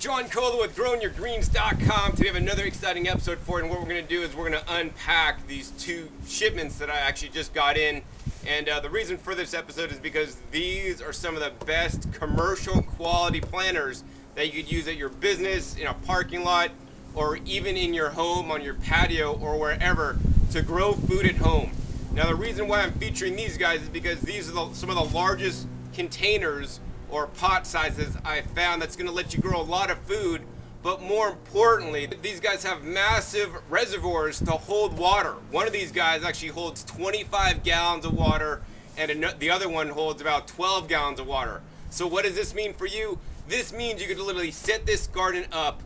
John Cola with GrowingYourGreens.com. Today we have another exciting episode for you, and what we're going to do is we're going to unpack these two shipments that I actually just got in. And the reason for this episode is because these are some of the best commercial quality planters that you could use at your business, in a parking lot, or even in your home, on your patio, or wherever to grow food at home. Now the reason why I'm featuring these guys is because these are some of the largest containers or pot sizes I found that's going to let you grow a lot of food, but more importantly, these guys have massive reservoirs to hold water. One of these guys actually holds 25 gallons of water, and the other one holds about 12 gallons of water. So what does this mean for you? This means you could literally set this garden up,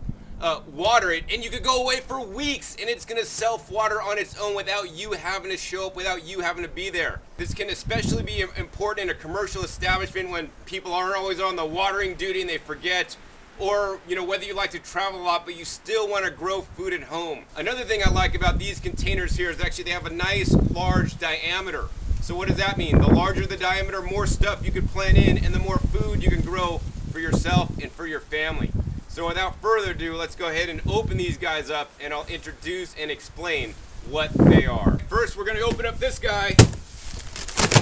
water it, and you could go away for weeks and it's gonna self-water on its own without you having to show up, without you having to be there. This can especially be important in a commercial establishment when people aren't always on the watering duty and they forget, or whether you like to travel a lot but you still want to grow food at home. Another thing I like about these containers here is actually they have a nice large diameter. So what does that mean? The larger the diameter, more stuff you can plant in and the more food you can grow for yourself and for your family. So without further ado, let's go ahead and open these guys up and I'll introduce and explain what they are. First, we're going to open up this guy.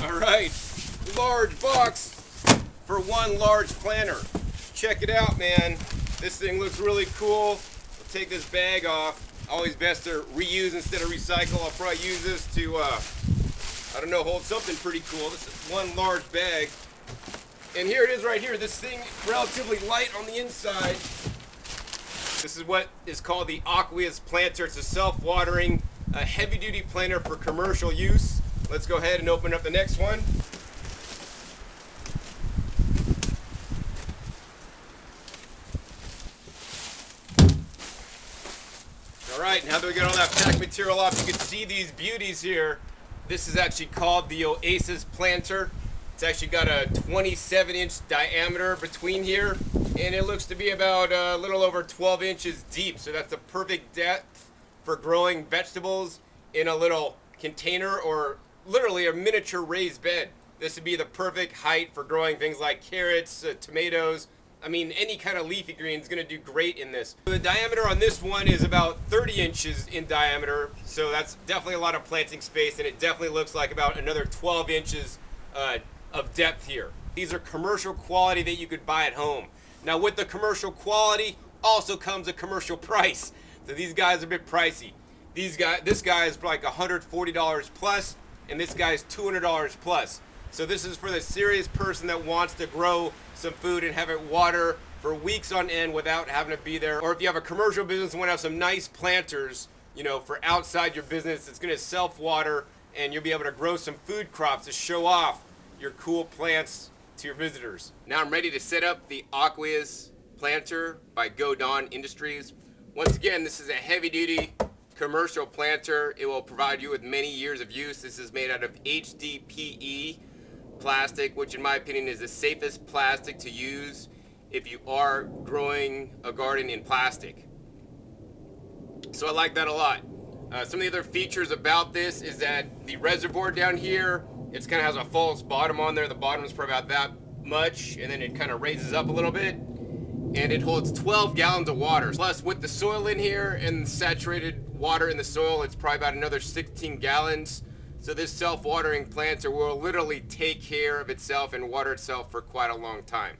All right, large box for one large planter. Check it out, man. This thing looks really cool. I'll take this bag off. Always best to reuse instead of recycle. I'll probably use this to, hold something pretty cool. This is one large bag. And here it is right here. This thing, relatively light on the inside. This is what is called the Oasis planter. It's a self-watering, heavy-duty planter for commercial use. Let's go ahead and open up the next one. All right, now that we got all that pack material off, you can see these beauties here. This is actually called the Oasis planter. It's actually got a 27-inch diameter between here, and it looks to be about a little over 12 inches deep. So that's the perfect depth for growing vegetables in a little container or literally a miniature raised bed. This would be the perfect height for growing things like carrots, tomatoes. I mean, any kind of leafy green is going to do great in this. The diameter on this one is about 30 inches in diameter, so that's definitely a lot of planting space, and it definitely looks like about another 12 inches of depth here. These are commercial quality that you could buy at home. Now with the commercial quality also comes a commercial price. So these guys are a bit pricey. This guy is like $140 plus, and this guy's $200 plus. So this is for the serious person that wants to grow some food and have it water for weeks on end without having to be there. Or if you have a commercial business and want to have some nice planters, for outside your business, it's going to self-water and you'll be able to grow some food crops to show off your cool plants to your visitors. Now I'm ready to set up the Oasis planter by Godon Industries. Once again, this is a heavy-duty commercial planter. It will provide you with many years of use. This is made out of HDPE plastic, which in my opinion is the safest plastic to use if you are growing a garden in plastic. So I like that a lot. Some of the other features about this is that the reservoir down here, it kind of has a false bottom on there. The bottom is probably about that much, and then it kind of raises up a little bit, and it holds 12 gallons of water. Plus, with the soil in here and saturated water in the soil, it's probably about another 16 gallons. So this self-watering planter will literally take care of itself and water itself for quite a long time.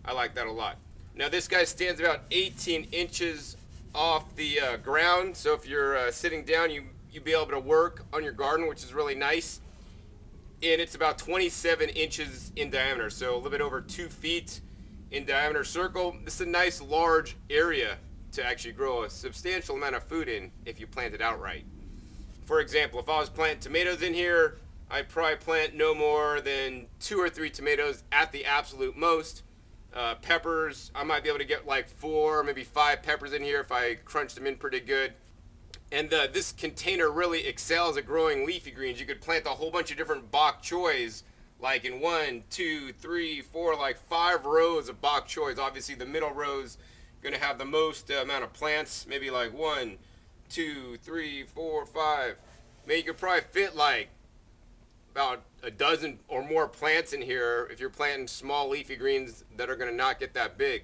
I like that a lot. Now this guy stands about 18 inches off the ground, so if you're sitting down, you'll be able to work on your garden, which is really nice. And it's about 27 inches in diameter, so a little bit over 2 feet in diameter circle. This is a nice large area to actually grow a substantial amount of food in if you plant it outright. For example, if I was planting tomatoes in here, I'd probably plant no more than 2 or 3 tomatoes at the absolute most. Peppers, I might be able to get like 4, maybe 5 peppers in here if I crunch them in pretty good. And this container really excels at growing leafy greens. You could plant a whole bunch of different bok choys, like in 1, 2, 3, 4, like 5 rows of bok choys. Obviously, the middle row's going to have the most amount of plants, maybe like 1, 2, 3, 4, 5. Maybe you could probably fit like about a dozen or more plants in here if you're planting small leafy greens that are going to not get that big.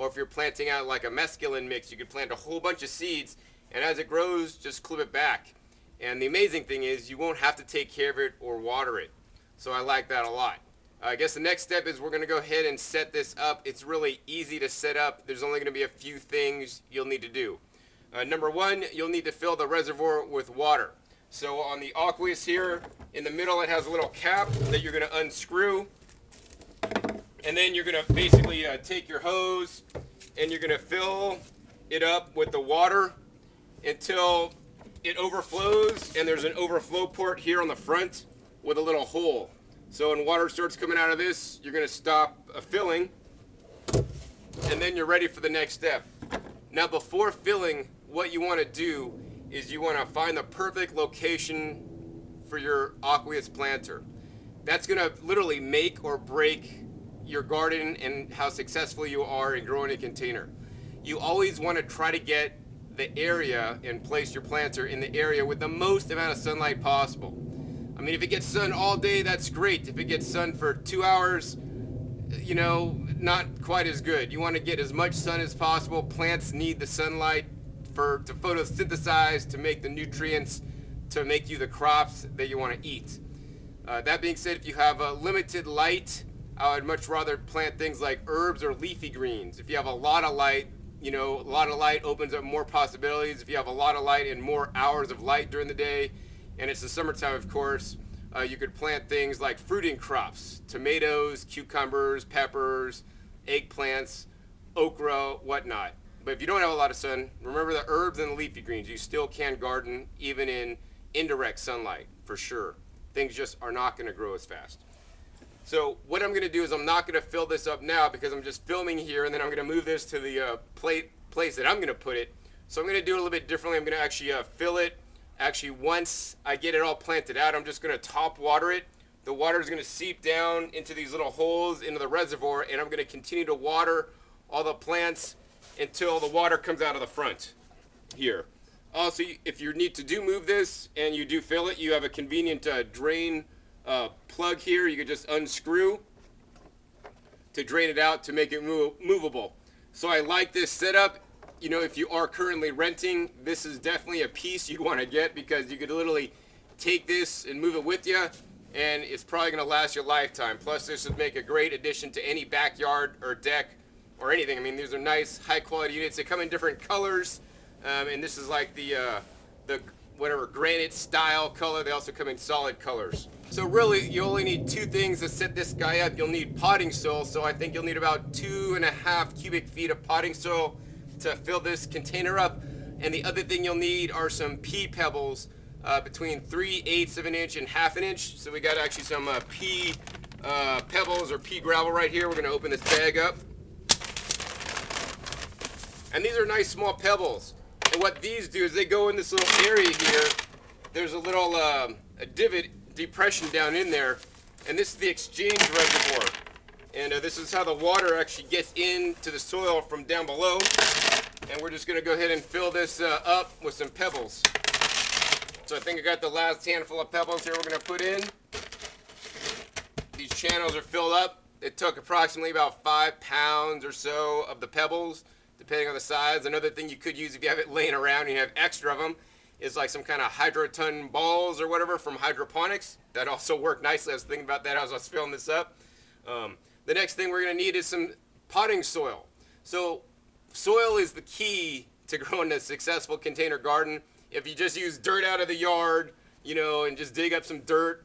or if you're planting out like a mesclun mix, you could plant a whole bunch of seeds, and as it grows, just clip it back. And the amazing thing is you won't have to take care of it or water it. So I like that a lot. I guess the next step is we're going to go ahead and set this up. It's really easy to set up. There's only going to be a few things you'll need to do. Number one, you'll need to fill the reservoir with water. So on the aqueous here, in the middle it has a little cap that you're going to unscrew. And then you're going to basically take your hose and you're going to fill it up with the water until it overflows, and there's an overflow port here on the front with a little hole. So when water starts coming out of this, you're going to stop filling, and then you're ready for the next step. Now before filling, what you want to do is you want to find the perfect location for your aqueous planter. That's going to literally make or break your garden and how successful you are in growing a container. You always want to try to get the area and place your planter in the area with the most amount of sunlight possible. I mean, if it gets sun all day, that's great. If it gets sun for 2 hours, you know, not quite as good. You want to get as much sun as possible. Plants need the sunlight to photosynthesize, to make the nutrients, to make you the crops that you want to eat. That being said, if you have a limited light, I would much rather plant things like herbs or leafy greens. If you have a lot of light, you know, a lot of light opens up more possibilities. If you have a lot of light and more hours of light during the day, and it's the summertime, of course, you could plant things like fruiting crops, tomatoes, cucumbers, peppers, eggplants, okra, whatnot. But if you don't have a lot of sun, remember the herbs and the leafy greens. You still can garden even in indirect sunlight, for sure. Things just are not going to grow as fast. So what I'm going to do is I'm not going to fill this up now because I'm just filming here, and then I'm going to move this to the place that I'm going to put it. So I'm going to do it a little bit differently. I'm going to actually fill it. Actually, once I get it all planted out, I'm just going to top water it. The water is going to seep down into these little holes into the reservoir, and I'm going to continue to water all the plants until the water comes out of the front here. Also, if you need to move this and you do fill it, you have a convenient drain plug here. You could just unscrew to drain it out to make it movable. So I like this setup. You know, if you are currently renting, this is definitely a piece you'd want to get because you could literally take this and move it with you, and it's probably going to last your lifetime. Plus, this would make a great addition to any backyard or deck or anything. I mean, these are nice, high-quality units. They come in different colors, and this is like the whatever granite style color. They also come in solid colors. So really, you only need two things to set this guy up. You'll need potting soil. So I think you'll need about 2.5 cubic feet of potting soil to fill this container up. And the other thing you'll need are some pea pebbles between 3/8 of an inch and 1/2 an inch. So we got actually some pea pebbles or pea gravel right here. We're going to open this bag up. And these are nice small pebbles. And what these do is they go in this little area here. There's a little a depression down in there, and this is the exchange reservoir. And this is how the water actually gets into the soil from down below. And we're just going to go ahead and fill this up with some pebbles. So I think I got the last handful of pebbles here we're going to put in. These channels are filled up. It took approximately about 5 pounds or so of the pebbles, depending on the size. Another thing you could use if you have it laying around and you have extra of them is like some kind of hydroton balls or whatever from hydroponics. That also worked nicely. I was thinking about that as I was filling this up. The next thing we're going to need is some potting soil. So soil is the key to growing a successful container garden. If you just use dirt out of the yard, you know, and just dig up some dirt,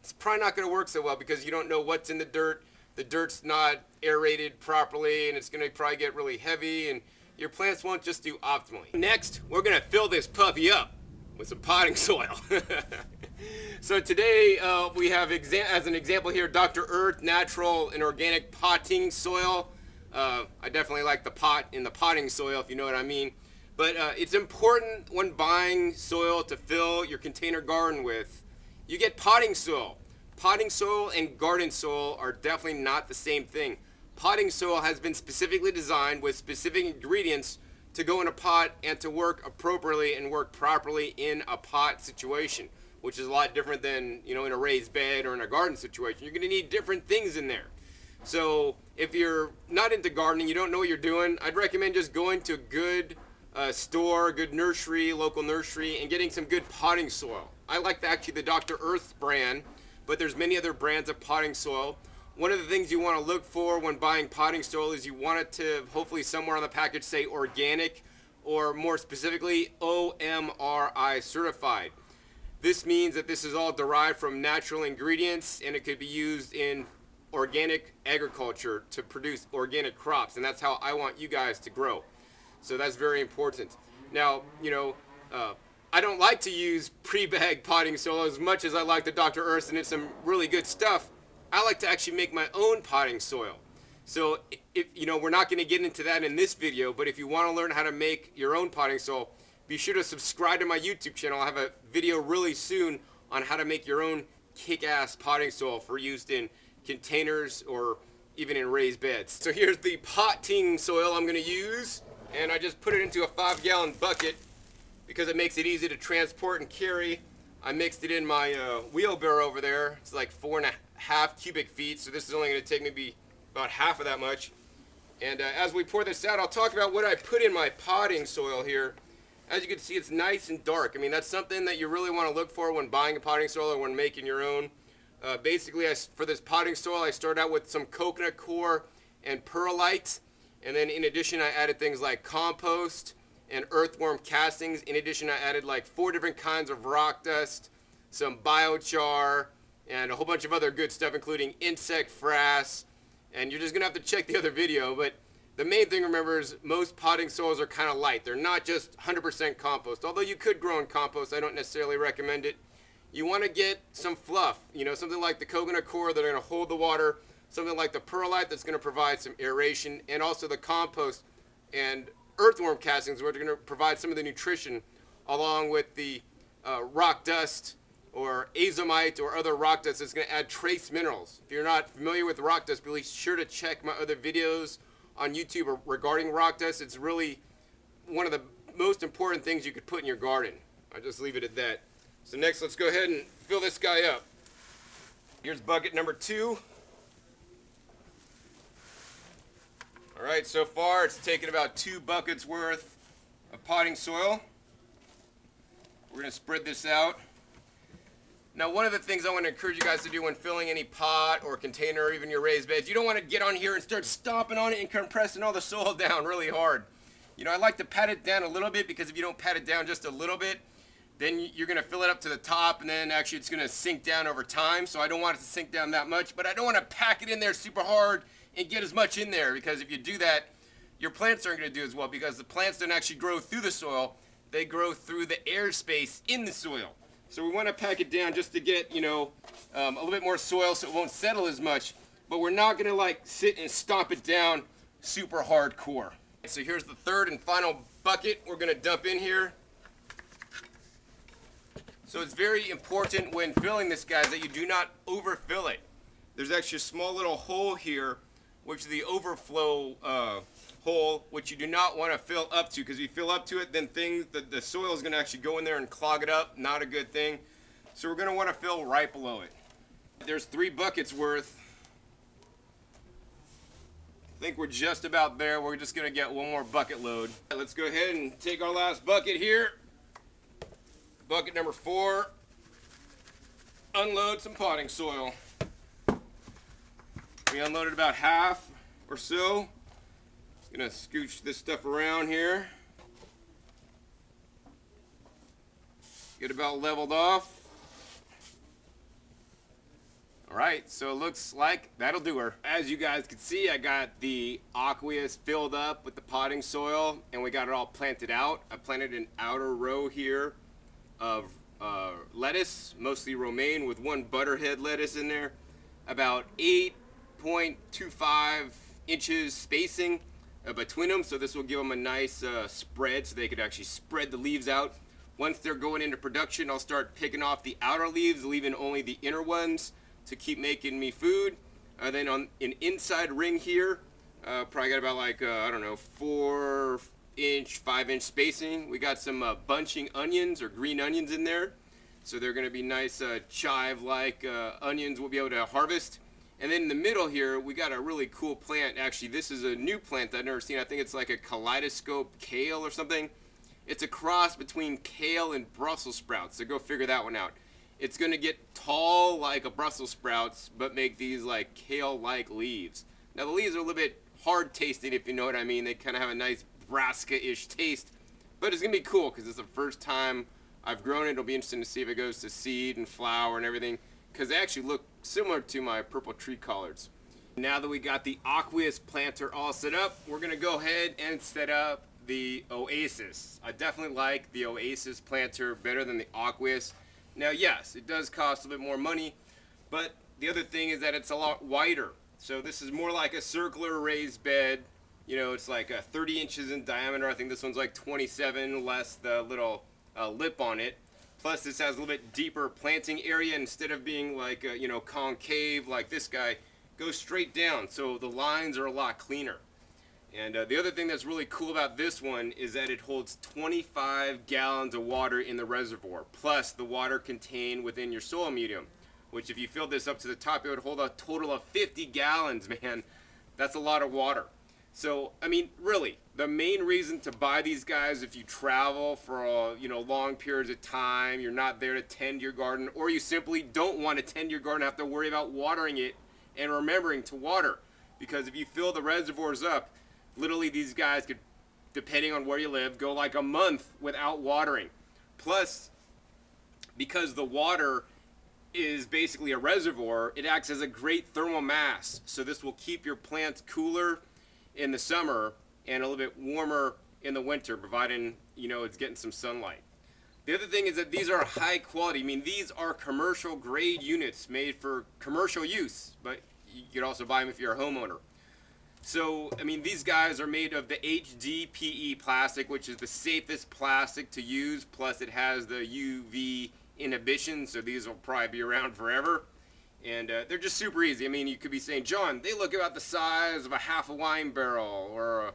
it's probably not going to work so well because you don't know what's in the dirt. The dirt's not aerated properly, and it's going to probably get really heavy, and your plants won't just do optimally. Next, we're going to fill this puppy up with some potting soil. So today we have, as an example here, Dr. Earth Natural and Organic Potting Soil. I definitely like the pot in the potting soil, if you know what I mean. But it's important when buying soil to fill your container garden with. You get potting soil. Potting soil and garden soil are definitely not the same thing. Potting soil has been specifically designed with specific ingredients to go in a pot and to work appropriately and work properly in a pot situation, which is a lot different than, you know, in a raised bed or in a garden situation. You're going to need different things in there. So if you're not into gardening, you don't know what you're doing, I'd recommend just going to a good store, good nursery, local nursery, and getting some good potting soil. I like actually the Dr. Earth brand, but there's many other brands of potting soil. One of the things you want to look for when buying potting soil is you want it to hopefully somewhere on the package say organic, or more specifically OMRI certified. This means that this is all derived from natural ingredients and it could be used in organic agriculture to produce organic crops, and that's how I want you guys to grow. So that's very important. Now, I don't like to use pre-bagged potting soil as much as I like the Dr. Earth, and it's some really good stuff. I like to actually make my own potting soil. So if we're not going to get into that in this video, but if you want to learn how to make your own potting soil, be sure to subscribe to my YouTube channel. I'll have a video really soon on how to make your own kick-ass potting soil for use in containers or even in raised beds. So here's the potting soil I'm going to use, and I just put it into a 5-gallon bucket because it makes it easy to transport and carry. I mixed it in my wheelbarrow over there. It's like 4.5 cubic feet, so this is only going to take maybe about half of that much. And as we pour this out, I'll talk about what I put in my potting soil here. As you can see, it's nice and dark. I mean, that's something that you really want to look for when buying a potting soil or when making your own. Basically, for this potting soil, I started out with some coconut coir and perlite. And then in addition, I added things like compost and earthworm castings. In addition, I added like 4 different kinds of rock dust, some biochar, and a whole bunch of other good stuff, including insect frass. And you're just going to have to check the other video. But the main thing, remember, is most potting soils are kind of light. They're not just 100% compost. Although you could grow in compost, I don't necessarily recommend it. You want to get some fluff, something like the coconut coir that are going to hold the water, something like the perlite that's going to provide some aeration, and also the compost and earthworm castings, which are going to provide some of the nutrition, along with the rock dust or azomite or other rock dust that's going to add trace minerals. If you're not familiar with rock dust, be sure to check my other videos on YouTube regarding rock dust. It's really one of the most important things you could put in your garden. I'll just leave it at that. So next, let's go ahead and fill this guy up. Here's bucket number 2. All right, so far it's taken about 2 buckets worth of potting soil. We're going to spread this out. Now, one of the things I want to encourage you guys to do when filling any pot or container or even your raised beds, you don't want to get on here and start stomping on it and compressing all the soil down really hard. I like to pat it down a little bit, because if you don't pat it down just a little bit, then you're going to fill it up to the top, and then actually it's going to sink down over time. So I don't want it to sink down that much, but I don't want to pack it in there super hard and get as much in there, because if you do that, your plants aren't going to do as well, because the plants don't actually grow through the soil. They grow through the airspace in the soil. So we want to pack it down just to get, a little bit more soil so it won't settle as much, but we're not going to sit and stomp it down super hardcore. So here's the third and final bucket we're going to dump in here. So it's very important when filling this, guys, that you do not overfill it. There's actually a small little hole here, which is the overflow hole, which you do not want to fill up to, because if you fill up to it, then the soil is going to actually go in there and clog it up. Not a good thing. So we're going to want to fill right below it. There's 3 buckets worth. I think we're just about there. We're just going to get one more bucket load. Let's go ahead and take our last bucket here. Bucket number 4, unload some potting soil. We unloaded about half or so. Gonna scooch this stuff around here. Get about leveled off. Alright, so it looks like that'll do her. As you guys can see, I got the aqueous filled up with the potting soil, and we got it all planted out. I planted an outer row here of lettuce, mostly romaine, with 1 butterhead lettuce in there, about 8.25 inches spacing between them, so this will give them a nice spread, so they could actually spread the leaves out. Once they're going into production, I'll start picking off the outer leaves, leaving only the inner ones to keep making me food. Then on an inside ring here, probably got about 4-inch, 5-inch spacing. We got some bunching onions or green onions in there, so they're going to be nice chive-like onions we'll be able to harvest. And then in the middle here, we got a really cool plant. Actually, this is a new plant that I've never seen. I think it's like a kaleidoscope kale or something. It's a cross between kale and Brussels sprouts, so go figure that one out. It's going to get tall like a Brussels sprouts, but make these like kale-like leaves. Now the leaves are a little bit hard tasting, if you know what I mean. They kind of have a nice brassica-ish taste, but it's going to be cool because it's the first time I've grown it. It'll be interesting to see if it goes to seed and flower and everything, because they actually look similar to my purple tree collards. Now that we got the Oasis planter all set up, we're going to go ahead and set up the Oasis. I definitely like the Oasis planter better than the Oasis. Now, yes, it does cost a bit more money, but the other thing is that it's a lot wider. So this is more like a circular raised bed. You know, it's like 30 inches in diameter. I think this one's like 27, less the little lip on it. Plus, this has a little bit deeper planting area instead of being like, you know, concave like this guy. Goes straight down, so the lines are a lot cleaner. And the other thing that's really cool about this one is that it holds 25 gallons of water in the reservoir, plus the water contained within your soil medium, which if you filled this up to the top, it would hold a total of 50 gallons, man. That's a lot of water. So, I mean, really, the main reason to buy these guys if you travel for, you know, long periods of time, you're not there to tend your garden, or you simply don't want to tend your garden, have to worry about watering it and remembering to water. Because if you fill the reservoirs up, literally these guys could, depending on where you live, go like a month without watering. Plus, because the water is basically a reservoir, it acts as a great thermal mass. So this will keep your plants cooler in the summer and a little bit warmer in the winter, providing, you know, it's getting some sunlight. The other thing is that these are high quality. I mean, these are commercial grade units made for commercial use, but you could also buy them if you're a homeowner. So, I mean, these guys are made of the HDPE plastic, which is the safest plastic to use, plus it has the UV inhibition, so these will probably be around forever. And they're just super easy. I mean, you could be saying, John, they look about the size of a half a wine barrel or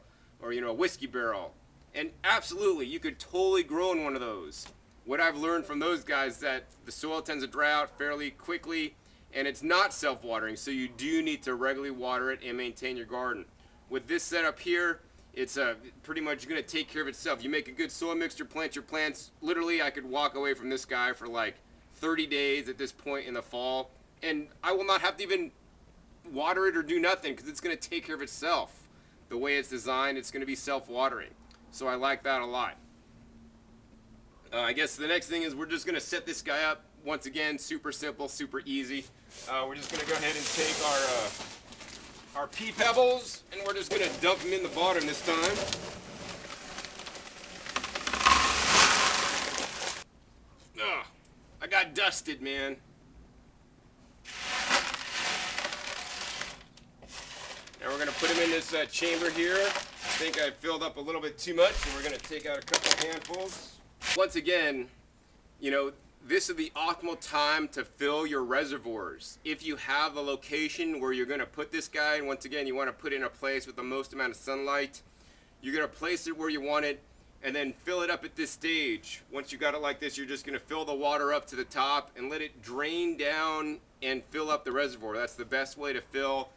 you know, a whiskey barrel. And absolutely, you could totally grow in one of those. What I've learned from those guys is that the soil tends to dry out fairly quickly, and it's not self-watering, so you do need to regularly water it and maintain your garden. With this setup here, it's pretty much going to take care of itself. You make a good soil mixture, plant your plants. Literally, I could walk away from this guy for like 30 days at this point in the fall, and I will not have to even water it or do nothing because it's going to take care of itself. The way it's designed, it's going to be self-watering. So I like that a lot. I guess the next thing is we're just going to set this guy up. Once again, super simple, super easy. We're just going to go ahead and take our pea pebbles, and we're just going to dump them in the bottom this time. Ugh, I got dusted, man. Now we're going to put them in this chamber here. I think I filled up a little bit too much, and we're going to take out a couple handfuls. Once again, you know, this is the optimal time to fill your reservoirs. If you have a location where you're going to put this guy, and once again, you want to put it in a place with the most amount of sunlight, you're going to place it where you want it, and then fill it up at this stage. Once you got it like this, you're just going to fill the water up to the top and let it drain down and fill up the reservoir. That's the best way to fill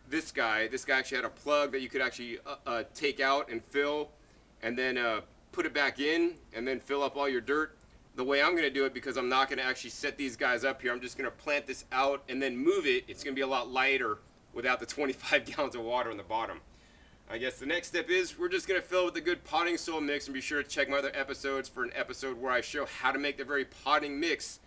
this guy. This guy actually had a plug that you could actually take out and fill, and then put it back in, and then fill up all your dirt. The way I'm going to do it, because I'm not going to actually set these guys up here, I'm just going to plant this out and then move it. It's going to be a lot lighter without the 25 gallons of water in the bottom. I guess the next step is we're just going to fill it with a good potting soil mix, and be sure to check my other episodes for an episode where I show how to make the very potting mix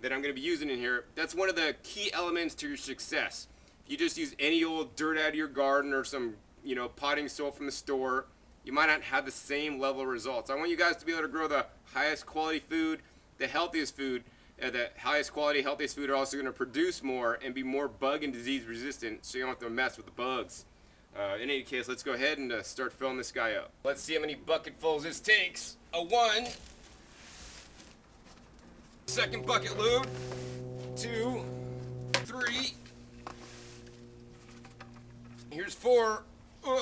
that I'm going to be using in here. That's one of the key elements to your success. If you just use any old dirt out of your garden or some, you know, potting soil from the store, you might not have the same level of results. I want you guys to be able to grow the highest quality food, the healthiest food. The highest quality, healthiest food are also going to produce more and be more bug and disease resistant, so you don't have to mess with the bugs. In any case, let's go ahead and start filling this guy up. Let's see how many bucketfuls this takes. A 1. Second bucket load. 2. 3. Here's 4. Ugh.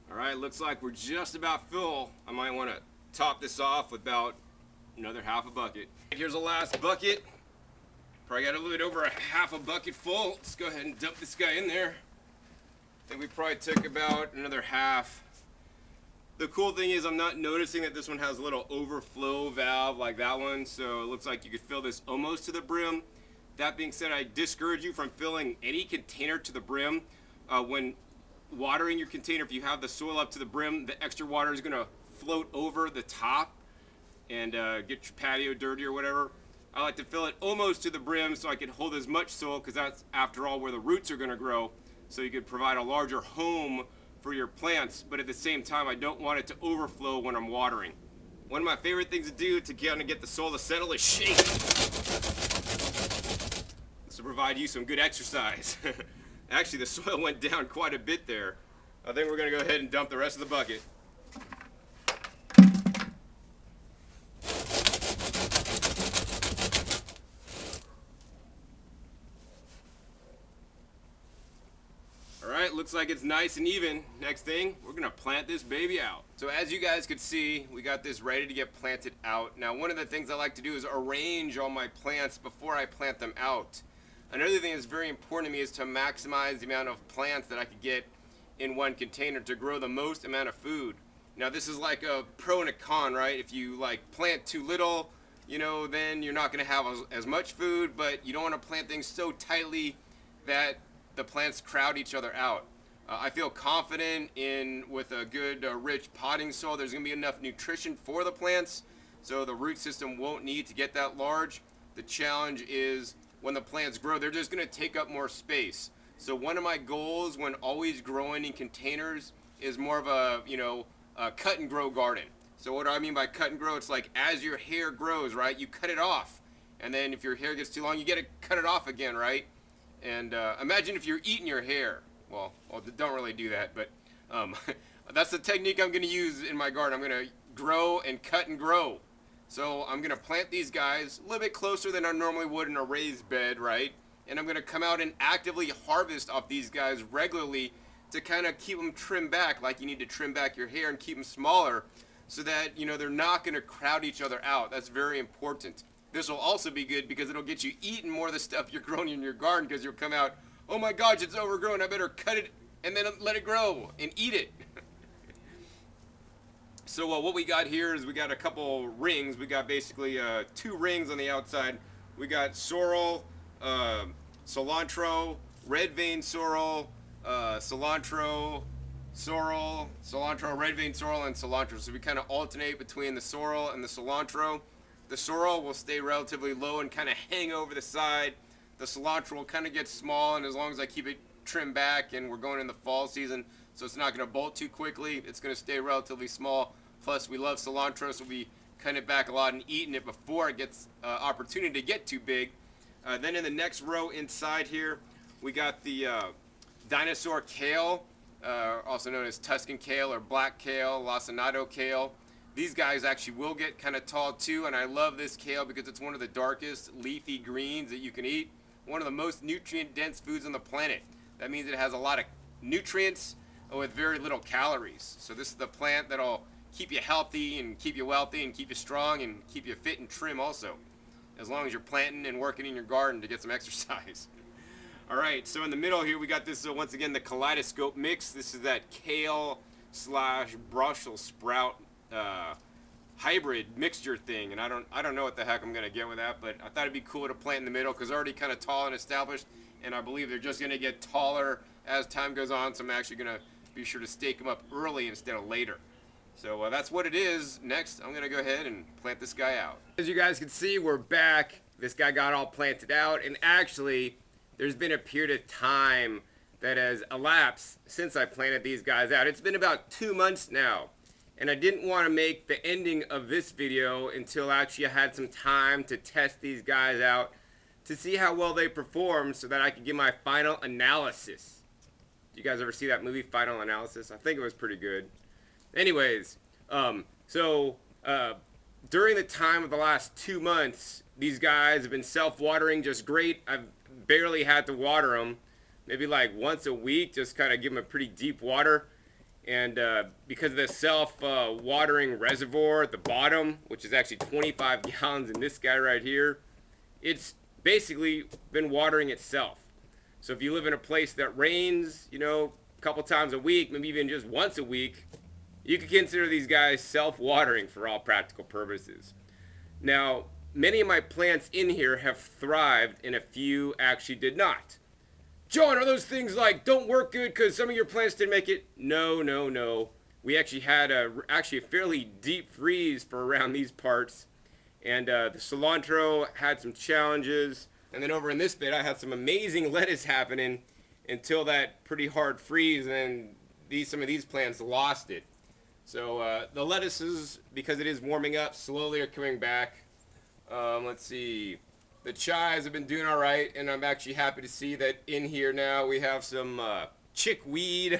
Alright, looks like we're just about full. I might want to top this off with about another half a bucket. Here's the last bucket. Probably got a little bit over a half a bucket full. Let's go ahead and dump this guy in there. I think we probably took about another half. The cool thing is I'm not noticing that this one has a little overflow valve like that one, so it looks like you could fill this almost to the brim. That being said, I discourage you from filling any container to the brim. When watering your container, if you have the soil up to the brim, the extra water is going to float over the top and get your patio dirty or whatever. I like to fill it almost to the brim so I can hold as much soil, because that's, after all, where the roots are going to grow, so you could provide a larger home for your plants, but at the same time I don't want it to overflow when I'm watering. One of my favorite things to do to kind of get the soil to settle is shake. This will provide you some good exercise. Actually, the soil went down quite a bit there. I think we're going to go ahead and dump the rest of the bucket. Alright, looks like it's nice and even. Next thing, we're gonna plant this baby out. So as you guys could see, we got this ready to get planted out. Now, one of the things I like to do is arrange all my plants before I plant them out. Another thing that's very important to me is to maximize the amount of plants that I could get in one container to grow the most amount of food. Now, this is like a pro and a con, right? If you like plant too little, you know, then you're not gonna have as much food, but you don't wanna plant things so tightly that the plants crowd each other out. I feel confident with a good rich potting soil, there's going to be enough nutrition for the plants, so the root system won't need to get that large. The challenge is when the plants grow, they're just going to take up more space. So one of my goals when always growing in containers is more of a cut and grow garden. So what do I mean by cut and grow? It's like as your hair grows, right, you cut it off, and then if your hair gets too long, you get to cut it off again, right? And imagine if you're eating your hair. Well, don't really do that, but that's the technique I'm going to use in my garden. I'm going to grow and cut and grow. So I'm going to plant these guys a little bit closer than I normally would in a raised bed, right? And I'm going to come out and actively harvest off these guys regularly to kind of keep them trimmed back, like you need to trim back your hair and keep them smaller so that, you know, they're not going to crowd each other out. That's very important. This will also be good because it'll get you eating more of the stuff you're growing in your garden, because you'll come out, oh my gosh, it's overgrown, I better cut it and then let it grow and eat it. So what we got here is we got a couple rings. We got basically 2 rings on the outside. We got sorrel, cilantro, red vein sorrel, cilantro, red vein sorrel, and cilantro. So we kind of alternate between the sorrel and the cilantro. The sorrel will stay relatively low and kind of hang over the side. The cilantro will kind of get small, and as long as I keep it trimmed back, and we're going in the fall season, so it's not going to bolt too quickly, it's going to stay relatively small. Plus, we love cilantro, so we cut it back a lot and eating it before it gets opportunity to get too big. Then in the next row inside here, we got the dinosaur kale, also known as Tuscan kale or black kale, lacinato kale. These guys actually will get kind of tall too, and I love this kale because it's one of the darkest leafy greens that you can eat. One of the most nutrient-dense foods on the planet. That means it has a lot of nutrients with very little calories. So this is the plant that'll keep you healthy and keep you wealthy and keep you strong and keep you fit and trim also, as long as you're planting and working in your garden to get some exercise. All right, so in the middle here we got this, once again, the kaleidoscope mix. This is that kale / Brussels sprout hybrid mixture thing, and I don't know what the heck I'm gonna get with that, but I thought it'd be cool to plant in the middle because they're already kind of tall and established, and I believe they're just gonna get taller as time goes on, so I'm actually gonna be sure to stake them up early instead of later. So that's what it is. Next, I'm gonna go ahead and plant this guy out. As you guys can see, we're back. This guy got all planted out, and actually there's been a period of time that has elapsed since I planted these guys out. It's been about 2 months now. And I didn't want to make the ending of this video until actually I had some time to test these guys out to see how well they perform so that I could give my final analysis. Did you guys ever see that movie, Final Analysis? I think it was pretty good. Anyways, during the time of the last 2 months, these guys have been self-watering just great. I've barely had to water them. Maybe like once a week, just kind of give them a pretty deep water. And because of the self-watering reservoir at the bottom, which is actually 25 gallons in this guy right here, it's basically been watering itself. So if you live in a place that rains, a couple times a week, maybe even just once a week, you could consider these guys self-watering for all practical purposes. Now, many of my plants in here have thrived and a few actually did not. John, are those things like don't work good because some of your plants didn't make it? No, no, no. We actually had a fairly deep freeze for around these parts. And the cilantro had some challenges. And then over in this bit, I had some amazing lettuce happening until that pretty hard freeze. And then some of these plants lost it. So the lettuces, because it is warming up, slowly are coming back. Let's see. The chives have been doing all right, and I'm actually happy to see that in here now we have some chickweed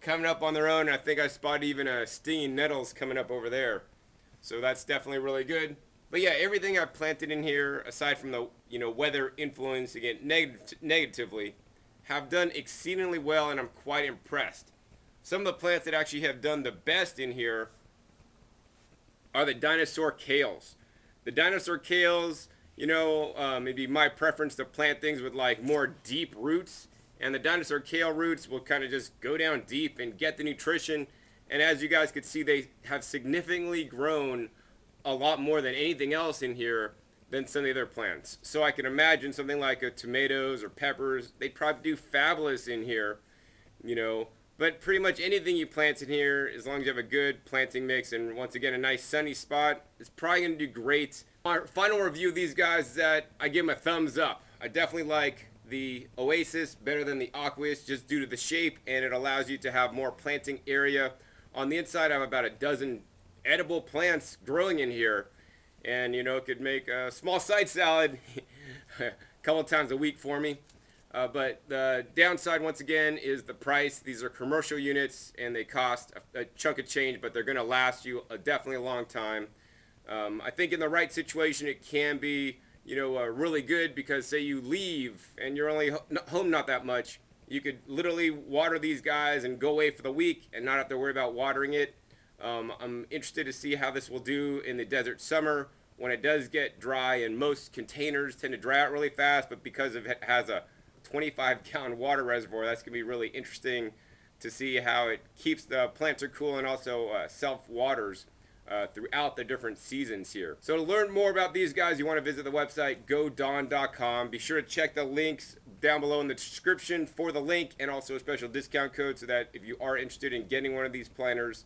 coming up on their own. I think I spotted even a stinging nettles coming up over there. So that's definitely really good. But yeah, everything I've planted in here, aside from the weather influencing it negatively, have done exceedingly well, and I'm quite impressed. Some of the plants that actually have done the best in here are the dinosaur kales. The dinosaur kales, maybe my preference to plant things with like more deep roots, and the dinosaur kale roots will kind of just go down deep and get the nutrition. And as you guys could see, they have significantly grown a lot more than anything else in here than some of the other plants. So I can imagine something like tomatoes or peppers, they'd probably do fabulous in here, But pretty much anything you plant in here, as long as you have a good planting mix and once again a nice sunny spot, it's probably going to do great. Our final review of these guys is that I give them a thumbs up. I definitely like the Oasis better than the Aquas just due to the shape, and it allows you to have more planting area. On the inside, I have about a dozen edible plants growing in here, and it could make a small side salad a couple times a week for me. But the downside, once again, is the price. These are commercial units, and they cost a chunk of change, but they're going to last you definitely a long time. I think in the right situation, it can be, really good because, say, you leave and you're only home not that much. You could literally water these guys and go away for the week and not have to worry about watering it. I'm interested to see how this will do in the desert summer when it does get dry, and most containers tend to dry out really fast, but because it has a 25-gallon water reservoir, that's going to be really interesting to see how it keeps the planter cool and also self-waters throughout the different seasons here. So to learn more about these guys, you want to visit the website godon.com. Be sure to check the links down below in the description for the link and also a special discount code so that if you are interested in getting one of these planters,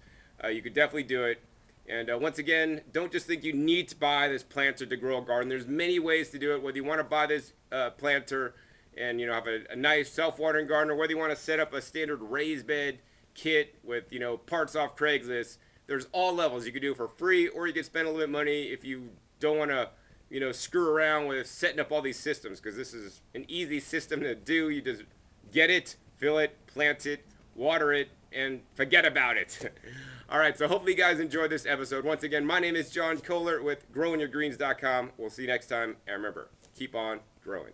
you could definitely do it. And once again, don't just think you need to buy this planter to grow a garden. There's many ways to do it, whether you want to buy this planter and have a nice self-watering garden, or whether you want to set up a standard raised bed kit with parts off Craigslist. There's all levels. You could do it for free, or you could spend a little bit of money if you don't want to screw around with setting up all these systems, because this is an easy system to do. You just get it, fill it, plant it, water it, and forget about it. All right, so hopefully you guys enjoyed this episode. Once again, my name is John Kohler with GrowingYourGreens.com. We'll see you next time, and remember, keep on growing.